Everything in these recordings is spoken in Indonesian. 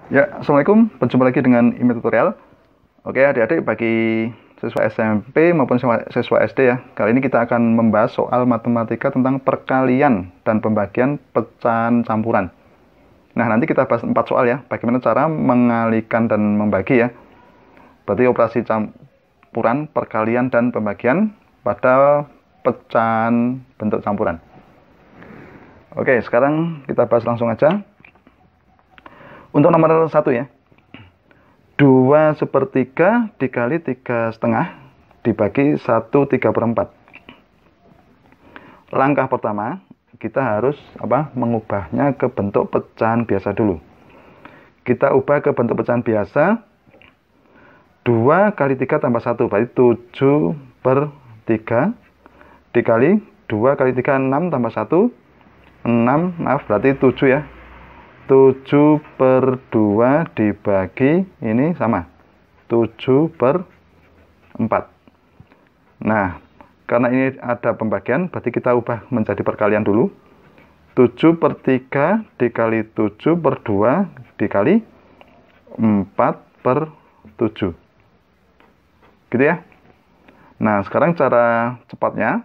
Ya, Assalamualaikum. Berjumpa lagi dengan email tutorial. Oke, adik-adik, bagi siswa SMP maupun siswa SD ya. Kali ini kita akan membahas soal matematika tentang perkalian dan pembagian pecahan campuran. Nah, nanti kita bahas 4 soal ya. Bagaimana cara mengalihkan dan membagi ya. Berarti operasi campuran, perkalian, dan pembagian pada pecahan bentuk campuran. Oke, sekarang kita bahas langsung aja. Untuk nomor 1 ya. 2/3 dikali 3,5 dibagi 1/3/4. Langkah pertama, kita harus mengubahnya ke bentuk pecahan biasa dulu. Kita ubah ke bentuk pecahan biasa. 2 kali 3 tambah 1, berarti 7/3 dikali 2 kali 3, 6 tambah 1, 6, berarti 7 ya. 7/2 dibagi ini sama 7/4. Nah, karena ini ada pembagian, berarti kita ubah menjadi perkalian dulu. 7/3 dikali 7/2 dikali 4/7. Gitu ya. Nah, sekarang cara cepatnya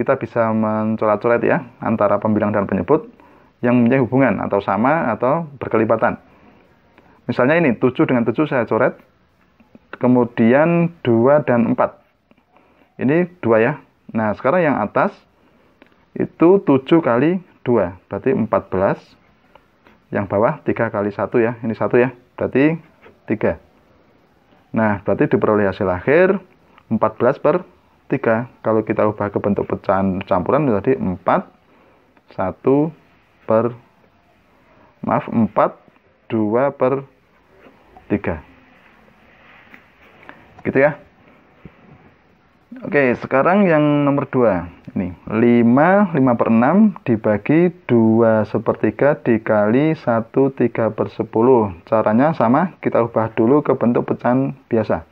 kita bisa mencoret-coret ya antara pembilang dan penyebut yang mempunyai hubungan atau sama atau berkelipatan. Misalnya ini 7 dengan 7 saya coret. Kemudian 2 dan 4. Ini 2 ya. Nah, sekarang yang atas itu 7 kali 2, berarti 14. Yang bawah 3 kali 1 ya. Ini 1 ya, berarti 3. Nah, berarti diperoleh hasil akhir 14/3. Kalau kita ubah ke bentuk pecahan campuran menjadi 2/3. Gitu ya. Oke, sekarang yang nomor 2. Ini 5/6 dibagi 2/3 dikali 1/3/10. Caranya sama, kita ubah dulu ke bentuk pecahan biasa.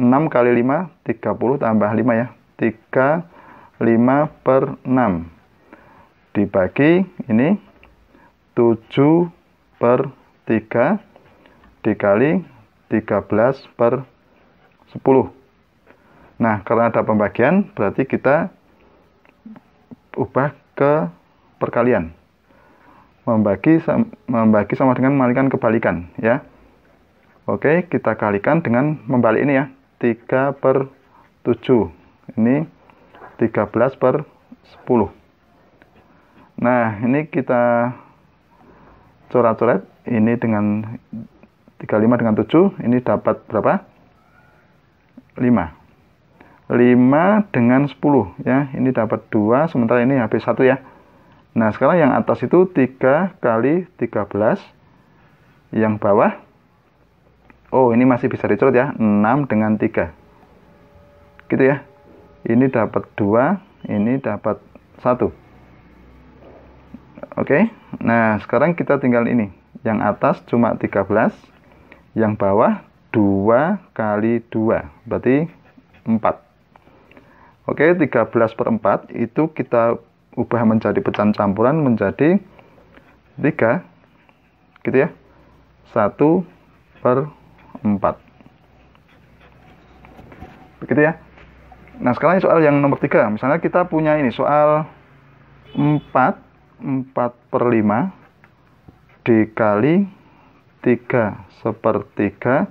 6 kali 5, 30 tambah 5 ya. 35/6 dibagi ini 7/3 dikali 13/10. Nah, karena ada pembagian, berarti kita ubah ke perkalian. Membagi sama dengan mengalihkan kebalikan ya. Oke, kita kalikan dengan membalik ini ya. 3/7. Ini 13/10. Nah, ini kita coret-coret. Ini dengan 35 dengan 7, ini dapat berapa? 5. 5 dengan 10 ya. Ini dapat 2, sementara ini habis 1 ya. Nah, sekarang yang atas itu 3 kali 13. Yang bawah, oh ini masih bisa dicoret ya. 6 dengan 3. Gitu ya. Ini dapat 2, ini dapat 1. Oke. Nah, sekarang kita tinggal ini. Yang atas cuma 13, yang bawah 2 kali 2, berarti 4. Oke, 13/4 itu kita ubah menjadi pecahan campuran menjadi 3. Gitu ya. 1/4. Begitu ya. Nah, sekarang soal yang nomor 3. Misalnya kita punya ini soal 4/5 dikali 3/3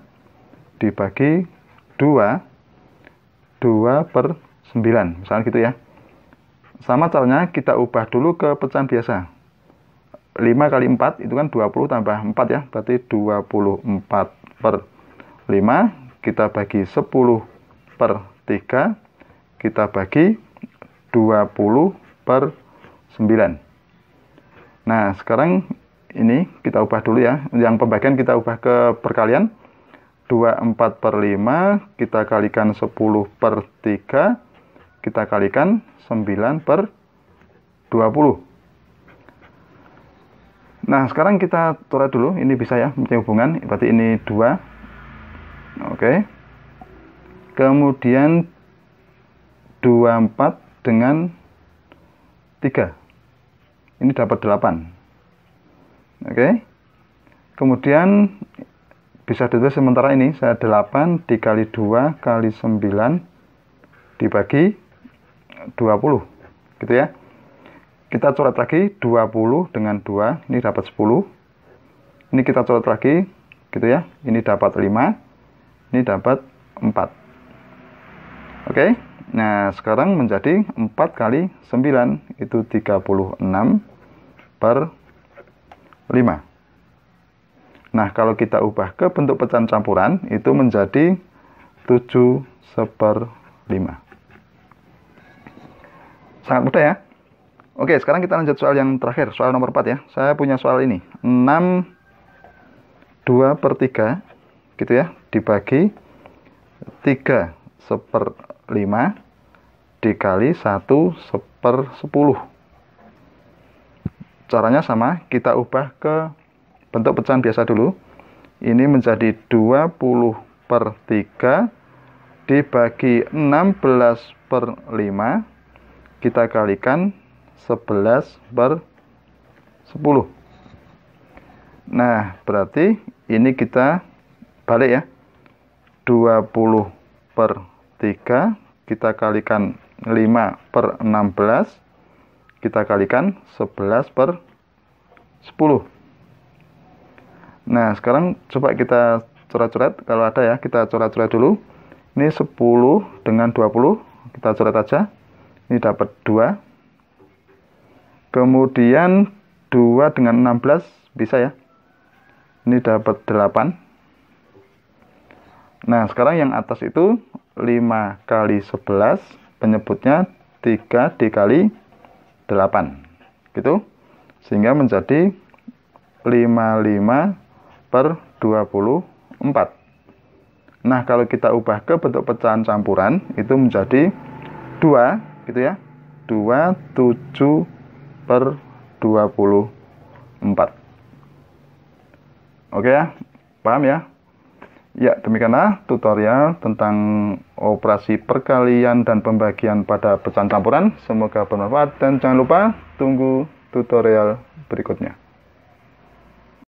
dibagi 2/9. Misalnya gitu ya. Sama caranya kita ubah dulu ke pecahan biasa. 5 kali 4 itu kan 20 tambah 4 ya. Berarti 24/5. Kita bagi 10/3. Kita bagi 20/9. Nah, sekarang ini kita ubah dulu ya. Yang pembagian kita ubah ke perkalian. 24/5 kita kalikan 10/3, kita kalikan 9/20. Nah, sekarang kita coret dulu. Ini bisa ya, mempunyai hubungan. Berarti ini 2. Oke. Kemudian 24 dengan 3. Ini dapat 8. Oke. Kemudian bisa ditulis sementara ini, saya 8 dikali 2 kali 9 dibagi 20. Gitu ya. Kita coret lagi 20 dengan 2, ini dapat 10. Ini kita coret lagi, gitu ya. Ini dapat 5, ini dapat 4. Oke. Nah, sekarang menjadi 4 kali 9, itu 36 per 5. Nah, kalau kita ubah ke bentuk pecahan campuran, itu menjadi 7/5. Sangat mudah ya. Oke, sekarang kita lanjut soal yang terakhir, soal nomor 4 ya. Saya punya soal ini, 6 2/3, gitu ya, dibagi 3/5 dikali 1/10. Caranya sama, kita ubah ke bentuk pecahan biasa dulu. Ini menjadi 20/3 dibagi 16/5. Kita kalikan 11/10. Nah, berarti ini kita balik ya. 20/3 kita kalikan 5/16. Kita kalikan 11/10. Nah, sekarang coba kita coret-coret. Kalau ada ya, kita coret-coret dulu. Ini 10 dengan 20. Kita coret aja. Ini dapat 2. Kemudian 2 dengan 16 bisa ya. Ini dapat 8. Nah, sekarang yang atas itu 5 kali 11. Penyebutnya 3 dikali 8. Gitu. Sehingga menjadi 55/24. Nah, kalau kita ubah ke bentuk pecahan campuran, itu menjadi 2, gitu ya. 27/24. Oke ya, paham ya? Ya, demikianlah tutorial tentang operasi perkalian dan pembagian pada pecahan campuran. Semoga bermanfaat dan jangan lupa tunggu tutorial berikutnya.